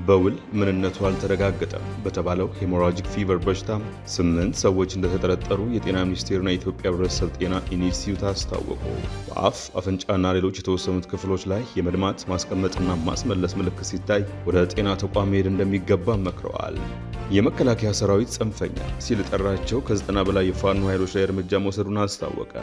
በውል ምንነቱ አልተረጋገጠም በተባለው ሄሞራጂክ ፊቨር በሽታ 8 ሰዎች እንደተጠረጠሩ የጤና ሚኒስቴርና የኢትዮጵያ ሕብረተሰብ ጤና ኢንስቲትዩት አስታወቁ። በአፍ አፍንጫና ሌሎች የተወሰኑት ክፍሎች ላይ የመድማት ማስቀመጥና ማስመለስ ምልክት ሲታይ ወደ ጤና ተቋም መሄድ እንደሚገባ መክረዋል። የመከላከያ ሰራዊት ጽንፈኛ ሲል ጠራቸው ከ90 በላይ የፋኖ ኃይሎች ላይ እርምጃ መውሰዱን አስታወቀ።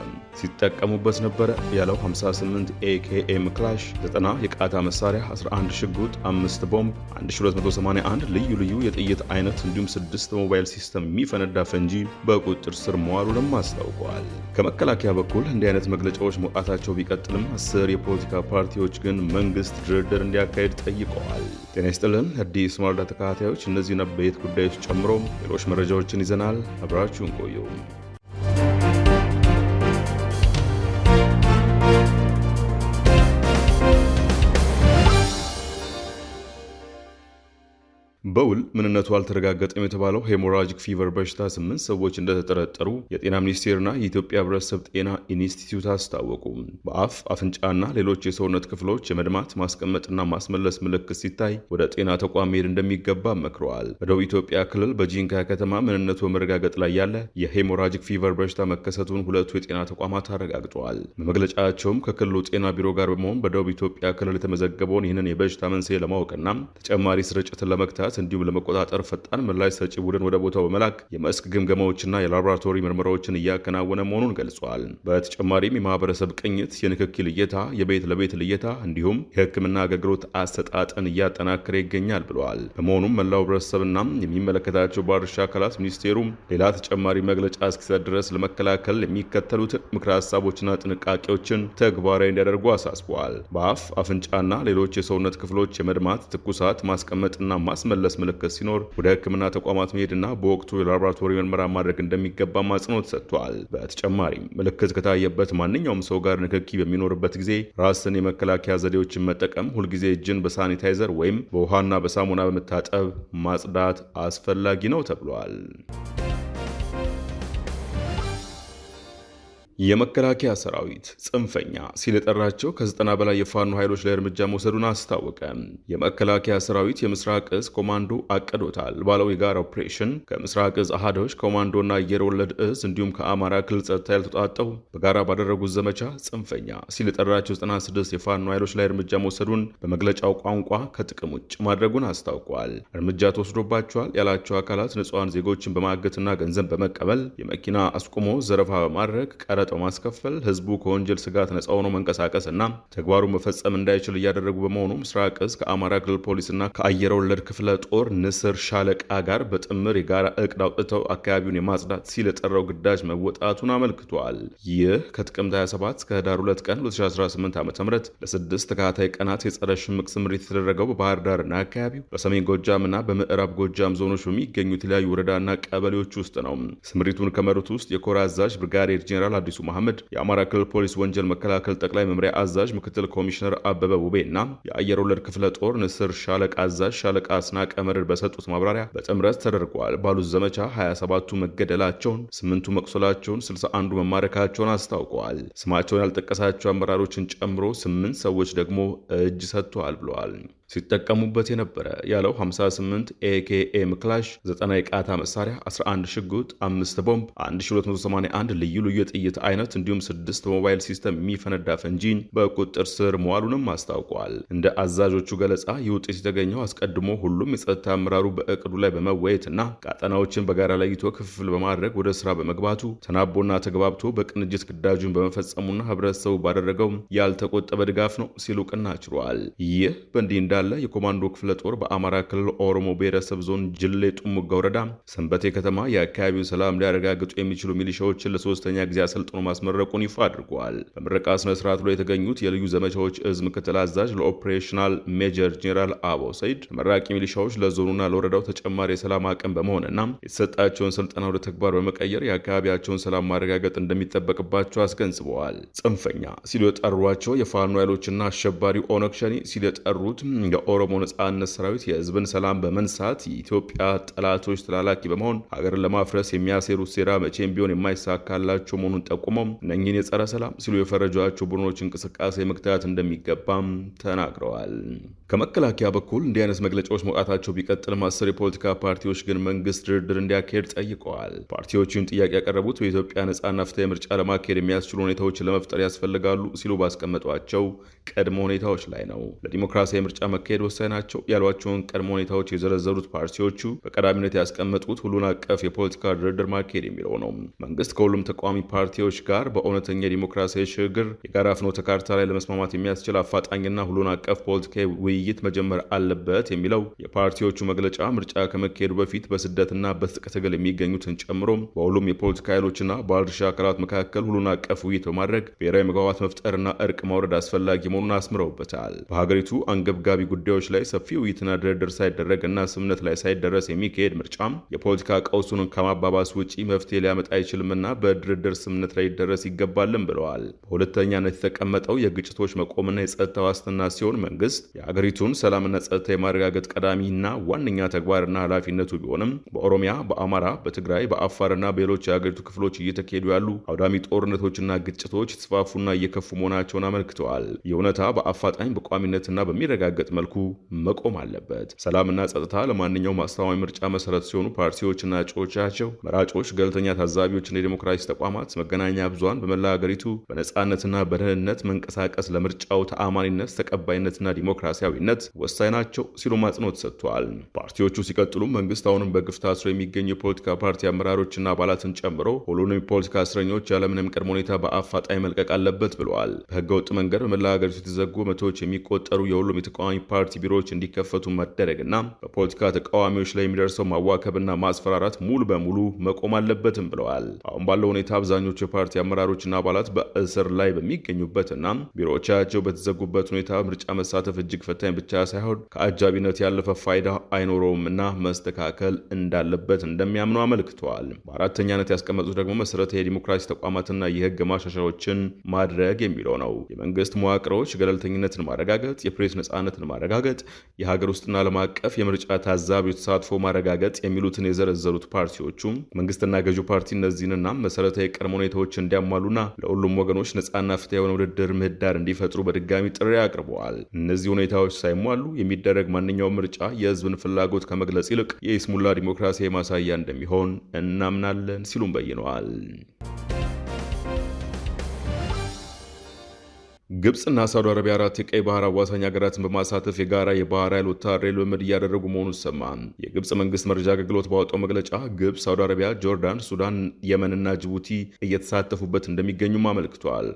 ሲጠቀሙበት ነበረ ያለው 58 ኤኬኤም ክላሽ፣ 90 የቃታ መሳሪያ፣ 11 ሽጉጥ፣ 5 ቦምብ፣ 1281 ልዩ ልዩ የጥይት አይነት እንዲሁም 6 ሞባይል ሲስተም የሚፈነዳ ፈንጂ በቁጥጥር ስር መዋሉንም አስታውቀዋል። ከመከላከያ በኩል እንዲህ አይነት መግለጫዎች መውጣታቸው ቢቀጥልም 10 የፖለቲካ ፓርቲዎች ግን መንግስት ድርድር እንዲያካሄድ ጠይቀዋል። ጤና ይስጥልን አዲስ ማለዳ ተከታታዮች፣ እነዚህ ነበየት ጉዳዮች ጨምሮ ሌሎች መረጃዎችን ይዘናል። አብራችሁን ቆዩ። በውል ምንነቱ አልተረጋገጠም የተባለው ሄሞራጂክ ፊቨር በሽታ 8 ሰዎች እንደተጠረጠሩ የጤና ሚኒስቴርና የኢትዮጵያ ሕብረተሰብ ጤና ኢንስቲትዩት አስታወቁ። በአፍ አፍንጫና ሌሎች የሰውነት ክፍሎች የመድማት ማስቀመጥና ማስመለስ ምልክት ሲታይ ወደ ጤና ተቋም መሄድ እንደሚገባ መክረዋል። በደቡብ ኢትዮጵያ ክልል በጂንካ ከተማ ምንነቱ በመረጋገጥ ላይ ያለ የሄሞራጂክ ፊቨር በሽታ መከሰቱን ሁለቱ የጤና ተቋማት አረጋግጠዋል። በመግለጫቸውም ከክልሉ ጤና ቢሮ ጋር በመሆን በደቡብ ኢትዮጵያ ክልል የተመዘገበውን ይህንን የበሽታ መንስኤ ለማወቅና ተጨማሪ ስርጭትን ለመግታት እንዲሁም ለመቆጣጠር ፈጣን ምላሽ ሰጪ ቡድን ወደ ቦታው በመላክ የመስክ ግምገማዎችና የላቦራቶሪ ምርመራዎችን እያከናወነ መሆኑን ገልጿል። በተጨማሪም የማህበረሰብ ቅኝት፣ የንክኪ ልየታ፣ የቤት ለቤት ልየታ እንዲሁም የሕክምና አገልግሎት አሰጣጥን እያጠናከረ ይገኛል ብለዋል። በመሆኑም መላው ሕብረተሰብና የሚመለከታቸው ባለድርሻ አካላት ሚኒስቴሩ ሌላ ተጨማሪ መግለጫ እስኪሰጥ ድረስ ለመከላከል የሚከተሉትን ምክረ ሀሳቦችና ጥንቃቄዎችን ተግባራዊ እንዲያደርጉ አሳስበዋል። በአፍ አፍንጫና ሌሎች የሰውነት ክፍሎች የመድማት ትኩሳት፣ ማስቀመጥና ማስመለስ ምልክት ሲኖር ወደ ሕክምና ተቋማት መሄድና በወቅቱ የላቦራቶሪ ምርመራ ማድረግ እንደሚገባ አጽንኦት ሰጥቷል። በተጨማሪም ምልክት ከታየበት ማንኛውም ሰው ጋር ንክኪ በሚኖርበት ጊዜ ራስን የመከላከያ ዘዴዎችን መጠቀም፣ ሁልጊዜ እጅን በሳኒታይዘር ወይም በውሃና በሳሙና በመታጠብ ማጽዳት አስፈላጊ ነው ተብሏል። የመከላከያ ሰራዊት ጽንፈኛ ሲል የጠራቸው ከ90 በላይ የፋኖ ኃይሎች ላይ እርምጃ መውሰዱን አስታወቀ። የመከላከያ ሰራዊት የምስራቅ እዝ ኮማንዶ አቅዶታል ባለው የጋራ ኦፕሬሽን ከምስራቅ እዝ አሃዶች ኮማንዶና አየር ወለድ እዝ እንዲሁም ከአማራ ክልል ጸጥታ ያልተጣጣው በጋራ ባደረጉት ዘመቻ ጽንፈኛ ሲል የጠራቸው 96 የፋኖ ኃይሎች ላይ እርምጃ መውሰዱን በመግለጫው ቋንቋ ከጥቅም ውጭ ማድረጉን አስታውቋል። እርምጃ ተወስዶባቸዋል ያላቸው አካላት ንጹሐን ዜጎችን በማገትና ገንዘብ በመቀበል የመኪና አስቁሞ ዘረፋ በማድረግ ቀረ ማስከፈል፣ ህዝቡ ከወንጀል ስጋት ነፃ ሆኖ መንቀሳቀስ እና ተግባሩን መፈጸም እንዳይችል እያደረጉ በመሆኑ ምስራቅ እዝ ከአማራ ክልል ፖሊስና ከአየር ወለድ ክፍለ ጦር ንስር ሻለቃ ጋር በጥምር የጋራ እቅድ አውጥተው አካባቢውን የማጽዳት ሲል የጠራው ግዳጅ መወጣቱን አመልክቷል። ይህ ከጥቅምት 27 እስከ ህዳር 2 ቀን 2018 ዓ.ም ለ6 ተከታታይ ቀናት የጸረ ሽምቅ ስምሪት የተደረገው በባህር ዳርና አካባቢው በሰሜን ጎጃምና በምዕራብ ጎጃም ዞኖች በሚገኙ የተለያዩ ወረዳና ቀበሌዎች ውስጥ ነው። ስምሪቱን ከመሩት ውስጥ የኮር አዛዥ ብርጋዴር ጄኔራል አዲሱ መሐመድ፣ የአማራ ክልል ፖሊስ ወንጀል መከላከል ጠቅላይ መምሪያ አዛዥ ምክትል ኮሚሽነር አበበ ውቤ እና የአየር ወለድ ክፍለ ጦር ንስር ሻለቃ አዛዥ ሻለቃ አስናቀ መርር በሰጡት ማብራሪያ በጥምረት ተደርጓል ባሉት ዘመቻ 27ቱ መገደላቸውን፣ 8ቱ መቁሰላቸውን፣ 61ዱ መማረካቸውን አስታውቀዋል። ስማቸውን ያልጠቀሳቸው አመራሮችን ጨምሮ 8 ሰዎች ደግሞ እጅ ሰጥተዋል ብለዋል። ሲጠቀሙበት የነበረ ያለው 58 ኤኬኤም ክላሽ፣ 90 የቃታ መሳሪያ፣ 11 ሽጉጥ፣ 5 ቦምብ፣ 1281 ልዩ ልዩ የጥይት አይነት እንዲሁም 6 ሞባይል ሲስተም የሚፈነዳ ፈንጂን በቁጥጥር ስር መዋሉንም አስታውቋል። እንደ አዛዦቹ ገለጻ ይህ ውጤት የተገኘው አስቀድሞ ሁሉም የጸጥታ አመራሩ በእቅዱ ላይ በመወየትና ቃጠናዎችን በጋራ ለይቶ ክፍል በማድረግ ወደ ስራ በመግባቱ ተናቦና ተግባብቶ በቅንጅት ግዳጁን በመፈጸሙና ህብረተሰቡ ባደረገው ያልተቆጠበ ድጋፍ ነው ሲሉ ቅና ችሏል። ይህ በእንዲህ እንዳለ የኮማንዶ ክፍለ ጦር በአማራ ክልል ኦሮሞ ብሔረሰብ ዞን ጅሌ ጡሙጋ ወረዳ ሰንበቴ ከተማ የአካባቢውን ሰላም ሊያረጋግጡ የሚችሉ ሚሊሻዎችን ለሶስተኛ ጊዜ አሰልጥኖ ማስመረቁን ይፋ አድርጓል። በምረቃ ስነ ስርዓቱ ላይ የተገኙት የልዩ ዘመቻዎች እዝ ምክትል አዛዥ ለኦፕሬሽናል ሜጀር ጄኔራል አቦ ሰይድ ተመራቂ ሚሊሻዎች ለዞኑና ለወረዳው ተጨማሪ የሰላም አቅም በመሆንና የተሰጣቸውን ስልጠና ወደ ተግባር በመቀየር የአካባቢያቸውን ሰላም ማረጋገጥ እንደሚጠበቅባቸው አስገንዝበዋል። ጽንፈኛ ሲሉ የጠሯቸው የፋኖ ኃይሎችና አሸባሪው ኦነግ ሸኔ ሲሉ የጠሩት የኦሮሞ ነጻነት ሰራዊት የህዝብን ሰላም በመንሳት የኢትዮጵያ ጠላቶች ተላላኪ በመሆን ሀገርን ለማፍረስ የሚያሴሩት ሴራ መቼም ቢሆን የማይሳካላቸው መሆኑን ጠቁመው እነኚህን የጸረ ሰላም ሲሉ የፈረጇቸው ቡድኖች እንቅስቃሴ መግታት እንደሚገባም ተናግረዋል። ከመከላከያ በኩል እንዲህ አይነት መግለጫዎች መውጣታቸው ቢቀጥልም 10 የፖለቲካ ፓርቲዎች ግን መንግስት ድርድር እንዲያካሄድ ጠይቀዋል። ፓርቲዎቹን ጥያቄ ያቀረቡት በኢትዮጵያ ነጻና ፍትሐዊ ምርጫ ለማካሄድ የሚያስችሉ ሁኔታዎችን ለመፍጠር ያስፈልጋሉ ሲሉ ባስቀመጧቸው ቅድመ ሁኔታዎች ላይ ነው። ለዲሞክራሲያዊ ምርጫ መካሄድ ወሳኝ ናቸው ያሏቸውን ቅድመ ሁኔታዎች የዘረዘሩት ፓርቲዎቹ በቀዳሚነት ያስቀመጡት ሁሉን አቀፍ የፖለቲካ ድርድር ማካሄድ የሚለው ነው። መንግስት ከሁሉም ተቃዋሚ ፓርቲዎች ጋር በእውነተኛ ዲሞክራሲያዊ ሽግግር የጋራ ፍኖተ ካርታ ላይ ለመስማማት የሚያስችል አፋጣኝና ሁሉን አቀፍ ፖለቲካዊ ውይይት መጀመር አለበት የሚለው የፓርቲዎቹ መግለጫ ምርጫ ከመካሄዱ በፊት በስደትና በትጥቅ ትግል የሚገኙትን ጨምሮ በሁሉም የፖለቲካ ኃይሎችና ባለድርሻ አካላት መካከል ሁሉን አቀፍ ውይይት በማድረግ ብሔራዊ መግባባት መፍጠርና እርቅ ማውረድ አስፈላጊ መሆኑን አስምረውበታል። በሀገሪቱ አንገብጋቢ ጉዳዮች ላይ ሰፊ ውይይትና ድርድር ሳይደረግና ስምምነት ላይ ሳይደረስ የሚካሄድ ምርጫም የፖለቲካ ቀውሱን ከማባባስ ውጪ መፍትሄ ሊያመጣ አይችልምና በድርድር ስምምነት ላይ ይደረስ ይገባልም ብለዋል። በሁለተኛነት የተቀመጠው የግጭቶች መቆምና የጸጥታ ዋስትና ሲሆን መንግስት የሀገሪቱን ሰላምና ጸጥታ የማረጋገጥ ቀዳሚና ዋነኛ ተግባርና ኃላፊነቱ ቢሆንም በኦሮሚያ፣ በአማራ፣ በትግራይ፣ በአፋርና በሌሎች የሀገሪቱ ክፍሎች እየተካሄዱ ያሉ አውዳሚ ጦርነቶችና ግጭቶች የተስፋፉና እየከፉ መሆናቸውን አመልክተዋል። ይህ እውነታ በአፋጣኝ በቋሚነትና በሚረጋገጥ መልኩ መቆም አለበት። ሰላምና ጸጥታ ለማንኛውም አስተማማኝ ምርጫ መሰረት ሲሆኑ ፓርቲዎችና እጩዎቻቸው፣ መራጮች፣ ገለልተኛ ታዛቢዎችና የዲሞክራሲ ተቋማት፣ መገናኛ ብዙሃን በመላ ሀገሪቱ በነጻነትና በደህንነት መንቀሳቀስ ለምርጫው ተአማኒነት፣ ተቀባይነትና ዲሞክራሲያዊነት ወሳኝ ናቸው ሲሉ አጽንኦት ሰጥተዋል። ፓርቲዎቹ ሲቀጥሉ መንግስት አሁንም በግፍ ታስረው የሚገኙ የፖለቲካ ፓርቲ አመራሮችና አባላትን ጨምሮ ሁሉንም የፖለቲካ እስረኞች ያለምንም ቅድመ ሁኔታ በአፋጣኝ መልቀቅ አለበት ብለዋል። በህገ ወጥ መንገድ በመላ ሀገሪቱ የተዘጉ መቶዎች የሚቆጠሩ የሁሉም የተቃዋሚ ፓርቲ ቢሮዎች እንዲከፈቱ መደረግና በፖለቲካ ተቃዋሚዎች ላይ የሚደርሰው ማዋከብና ማስፈራራት ሙሉ በሙሉ መቆም አለበትም ብለዋል። አሁን ባለው ሁኔታ አብዛኞቹ የፓርቲ አመራሮችና አባላት በእስር ላይ በሚገኙበትና ቢሮዎቻቸው በተዘጉበት ሁኔታ ምርጫ መሳተፍ እጅግ ፈታኝ ብቻ ሳይሆን ከአጃቢነት ያለፈ ፋይዳ አይኖረውም እና መስተካከል እንዳለበት እንደሚያምኑ አመልክተዋል። በአራተኛነት ያስቀመጡት ደግሞ መሰረታዊ የዲሞክራሲ ተቋማትና የህግ ማሻሻያዎችን ማድረግ የሚለው ነው። የመንግስት መዋቅሮች ገለልተኝነትን ማረጋገጥ፣ የፕሬስ ነጻነትን ማረጋገጥ፣ የሀገር ውስጥና ዓለም አቀፍ የምርጫ ታዛቢዎች ተሳትፎ ማረጋገጥ የሚሉትን የዘረዘሩት ፓርቲዎቹ መንግስትና ገዢው ፓርቲ እነዚህንና መሰረታዊ ቅድመ ሁኔታዎች እንዲያሟሉና ለሁሉም ወገኖች ነጻና ፍትሐዊ የሆነ ውድድር ምህዳር እንዲፈጥሩ በድጋሚ ጥሪ አቅርበዋል። እነዚህ ሁኔታዎች ሳይሟሉ የሚደረግ ማንኛውም ምርጫ የህዝብን ፍላጎት ከመግለጽ ይልቅ የይስሙላ ዲሞክራሲያዊ ማሳያ እንደሚሆን እናምናለን ሲሉም በይነዋል። ግብጽና ሳውዲ አረቢያ 4 የቀይ ባህር አዋሳኝ ሀገራትን በማሳተፍ የጋራ የባህር ኃይል ወታደራዊ ልምምድ እያደረጉ መሆኑን ሰማ። የግብጽ መንግስት መረጃ አገልግሎት ባወጣው መግለጫ ግብጽ፣ ሳውዲ አረቢያ፣ ጆርዳን፣ ሱዳን፣ የመንና ጅቡቲ እየተሳተፉበት እንደሚገኙም አመልክቷል።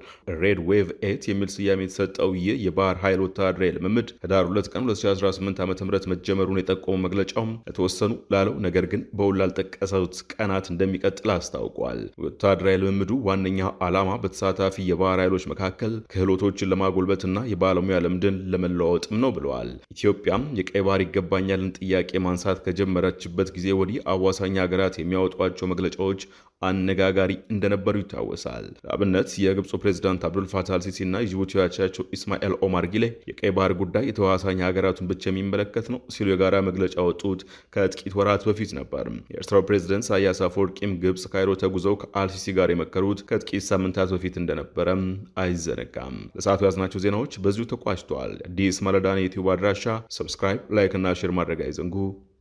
ሬድ ዌቭ 8 የሚል ስያሜ የተሰጠው ይህ የባህር ኃይል ወታደራዊ ልምምድ ህዳር 2 ቀን 2018 ዓ.ም መጀመሩን የጠቆመው መግለጫው ለተወሰኑ ላለው ነገር ግን በውል ላልጠቀሱት ቀናት እንደሚቀጥል አስታውቋል። ወታደራዊ ልምምዱ ዋነኛ ዓላማ በተሳታፊ የባህር ኃይሎች መካከል ክህሎቶችን ለማጎልበትና የባለሙያ ልምድን ለመለዋወጥም ነው ብለዋል። ኢትዮጵያም የቀይ ባህር ይገባኛልን ጥያቄ ማንሳት ከጀመረችበት ጊዜ ወዲህ አዋሳኝ ሀገራት የሚያወጧቸው መግለጫዎች አነጋጋሪ እንደነበሩ ይታወሳል። ለአብነት የግብፁ ፕሬዝዳንት አብዱል ፋታህ አልሲሲና የጅቡቲ አቻቸው ኢስማኤል ኦማር ጊሌ የቀይ ባህር ጉዳይ የተዋሳኝ ሀገራቱን ብቻ የሚመለከት ነው ሲሉ የጋራ መግለጫ ወጡት ከጥቂት ወራት በፊት ነበር። የኤርትራው ፕሬዝዳንት ኢሳያስ አፈወርቂም ግብፅ ካይሮ ተጉዘው ከአልሲሲ ጋር የመከሩት ከጥቂት ሳምንታት በፊት እንደነበረም አይዘነጋም። ለሰዓቱ ያዝናቸው ዜናዎች በዚሁ ተቋጭተዋል። አዲስ ማለዳን የዩቲዩብ አድራሻ ሰብስክራይብ፣ ላይክ እና ሼር ማድረግ አይዘንጉ።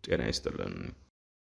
ጤና ይስጥልን።